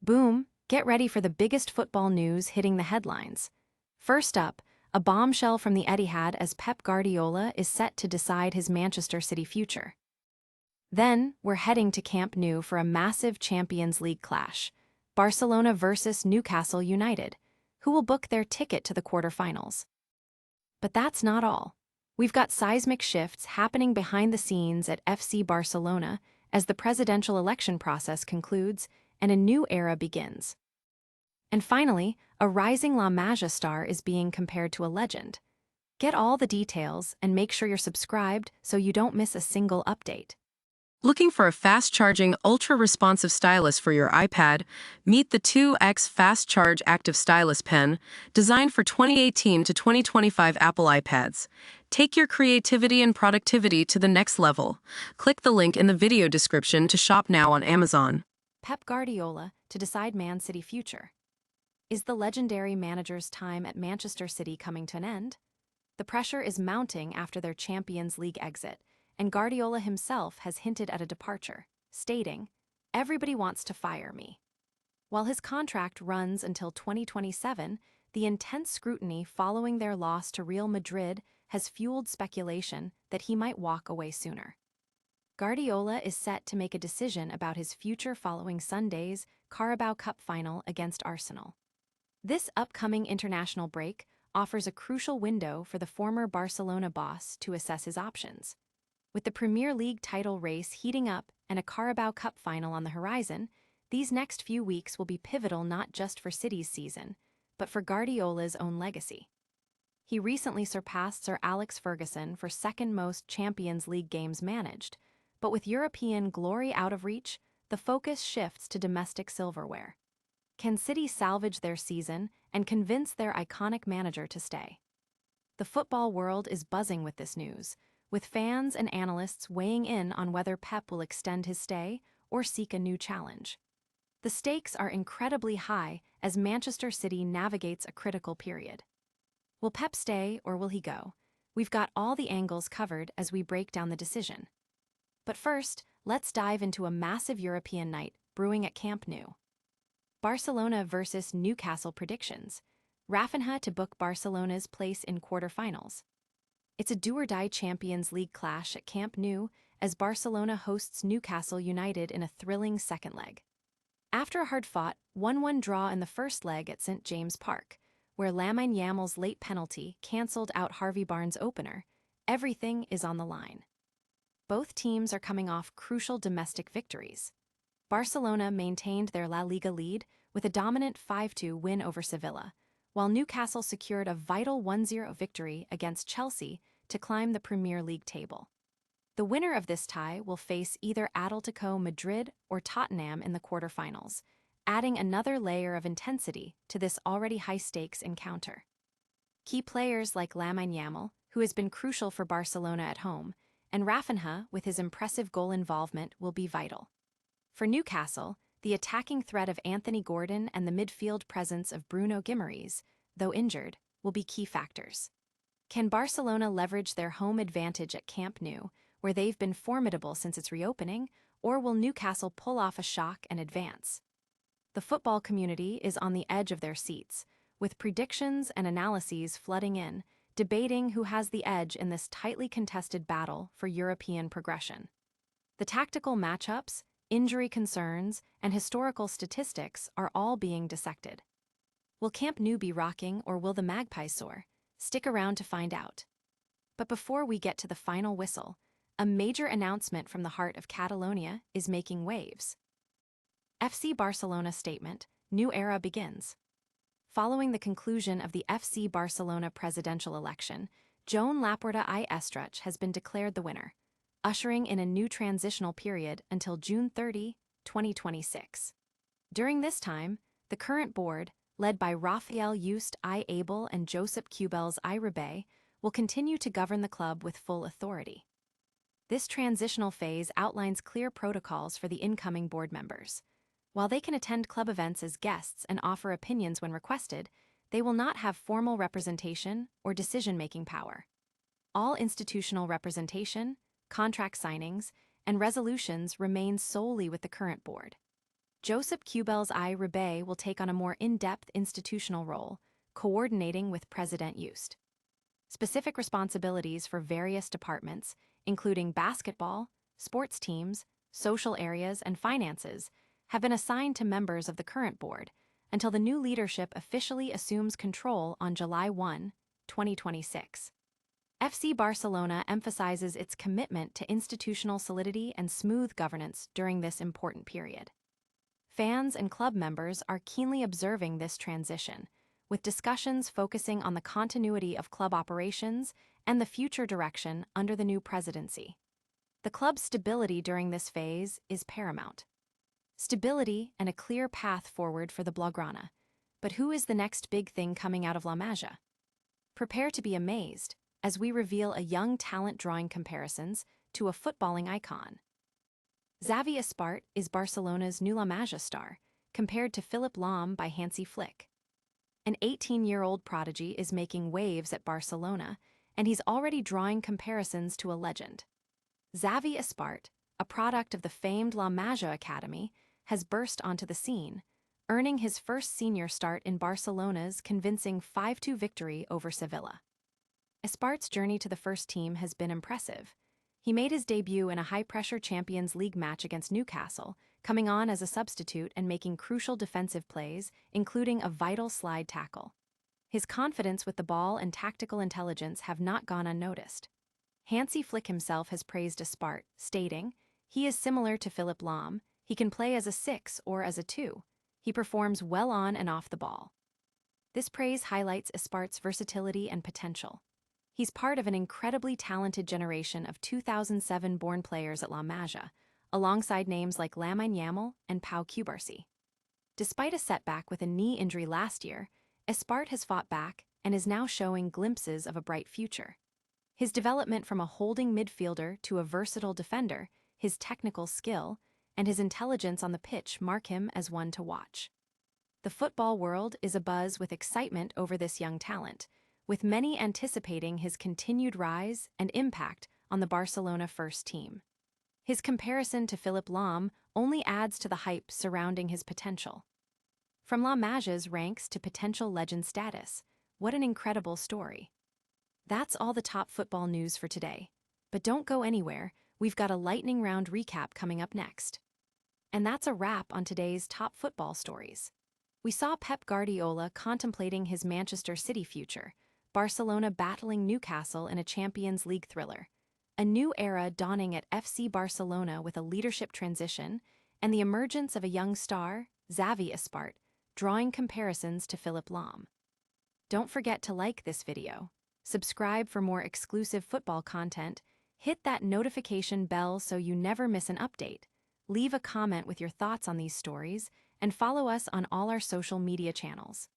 Boom, get ready for the biggest football news hitting the headlines. First up, a bombshell from the Etihad as Pep Guardiola is set to decide his Manchester City future. Then, we're heading to Camp Nou for a massive Champions League clash. Barcelona versus Newcastle United, who will book their ticket to the quarterfinals. But that's not all. We've got seismic shifts happening behind the scenes at FC Barcelona as the presidential election process concludes and a new era begins. And finally, a rising La Masia star is being compared to a legend. Get all the details and make sure you're subscribed so you don't miss a single update. Looking for a fast-charging, ultra-responsive stylus for your iPad? Meet the 2X Fast Charge Active Stylus Pen, designed for 2018 to 2025 Apple iPads. Take your creativity and productivity to the next level. Click the link in the video description to shop now on Amazon. Pep Guardiola to decide Man City future. Is the legendary manager's time at Manchester City coming to an end? The pressure is mounting after their Champions League exit, and Guardiola himself has hinted at a departure, stating, "Everybody wants to fire me." While his contract runs until 2027, the intense scrutiny following their loss to Real Madrid has fueled speculation that he might walk away sooner. Guardiola is set to make a decision about his future following Sunday's Carabao Cup final against Arsenal. This upcoming international break offers a crucial window for the former Barcelona boss to assess his options. With the Premier League title race heating up and a Carabao Cup final on the horizon, these next few weeks will be pivotal not just for City's season, but for Guardiola's own legacy. He recently surpassed Sir Alex Ferguson for second most Champions League games managed, but with European glory out of reach, the focus shifts to domestic silverware. Can City salvage their season and convince their iconic manager to stay? The football world is buzzing with this news, with fans and analysts weighing in on whether Pep will extend his stay or seek a new challenge. The stakes are incredibly high as Manchester City navigates a critical period. Will Pep stay or will he go? We've got all the angles covered as we break down the decision. But first, let's dive into a massive European night brewing at Camp Nou. Barcelona versus Newcastle predictions. Rafinha to book Barcelona's place in quarterfinals. It's a do-or-die Champions League clash at Camp Nou as Barcelona hosts Newcastle United in a thrilling second leg. After a hard-fought 1-1 draw in the first leg at St. James Park, where Lamine Yamal's late penalty cancelled out Harvey Barnes' opener, everything is on the line. Both teams are coming off crucial domestic victories. Barcelona maintained their La Liga lead with a dominant 5-2 win over Sevilla, while Newcastle secured a vital 1-0 victory against Chelsea to climb the Premier League table. The winner of this tie will face either Atletico Madrid or Tottenham in the quarterfinals, adding another layer of intensity to this already high-stakes encounter. Key players like Lamine Yamal, who has been crucial for Barcelona at home, and Rafinha, with his impressive goal involvement, will be vital. For Newcastle, the attacking threat of Anthony Gordon and the midfield presence of Bruno Guimaraes, though injured, will be key factors. Can Barcelona leverage their home advantage at Camp Nou, where they've been formidable since its reopening, or will Newcastle pull off a shock and advance? The football community is on the edge of their seats, with predictions and analyses flooding in, debating who has the edge in this tightly contested battle for European progression. The tactical matchups, injury concerns, and historical statistics are all being dissected. Will Camp Nou be rocking or will the Magpies soar? Stick around to find out. But before we get to the final whistle, a major announcement from the heart of Catalonia is making waves. FC Barcelona statement, new era begins. Following the conclusion of the FC Barcelona presidential election, Joan Laporta I Estret has been declared the winner, ushering in a new transitional period until June 30, 2026. During this time, the current board, led by Rafael Juste I Abel and Josep Cubels I Rebay, will continue to govern the club with full authority. This transitional phase outlines clear protocols for the incoming board members. While they can attend club events as guests and offer opinions when requested, they will not have formal representation or decision-making power. All institutional representation, contract signings, and resolutions remain solely with the current board. Josep Cubel's I Rebay will take on a more in-depth institutional role, coordinating with President Just. Specific responsibilities for various departments, including basketball, sports teams, social areas, and finances, have been assigned to members of the current board until the new leadership officially assumes control on July 1, 2026. FC Barcelona emphasizes its commitment to institutional solidity and smooth governance during this important period. Fans and club members are keenly observing this transition, with discussions focusing on the continuity of club operations and the future direction under the new presidency. The club's stability during this phase is paramount. Stability and a clear path forward for the Blaugrana. But who is the next big thing coming out of La Masia? Prepare to be amazed as we reveal a young talent drawing comparisons to a footballing icon. Xavi Espart is Barcelona's new La Masia star, compared to Philipp Lahm by Hansi Flick. An 18-year-old prodigy is making waves at Barcelona, and he's already drawing comparisons to a legend. Xavi Espart, a product of the famed La Masia Academy, has burst onto the scene, earning his first senior start in Barcelona's convincing 5-2 victory over Sevilla. Espart's journey to the first team has been impressive. He made his debut in a high-pressure Champions League match against Newcastle, coming on as a substitute and making crucial defensive plays, including a vital slide tackle. His confidence with the ball and tactical intelligence have not gone unnoticed. Hansi Flick himself has praised Espart, stating, "He is similar to Philipp Lahm. He can play as a 6 or as a 2. He performs well on and off the ball." This praise highlights Espart's versatility and potential. He's part of an incredibly talented generation of 2007-born players at La Masia, alongside names like Lamine Yamal and Pau Cubarsí. Despite a setback with a knee injury last year, Espart has fought back and is now showing glimpses of a bright future. His development from a holding midfielder to a versatile defender, his technical skill, and his intelligence on the pitch mark him as one to watch. The football world is abuzz with excitement over this young talent, with many anticipating his continued rise and impact on the Barcelona first team. His comparison to Philipp Lahm only adds to the hype surrounding his potential. From La Masia's ranks to potential legend status, what an incredible story. That's all the top football news for today. But don't go anywhere, we've got a lightning round recap coming up next. And that's a wrap on today's top football stories. We saw Pep Guardiola contemplating his Manchester City future, Barcelona battling Newcastle in a Champions League thriller, a new era dawning at FC Barcelona with a leadership transition, and the emergence of a young star, Xavi Espart, drawing comparisons to Philipp Lahm. Don't forget to like this video, subscribe for more exclusive football content, hit that notification bell so you never miss an update, leave a comment with your thoughts on these stories, and follow us on all our social media channels.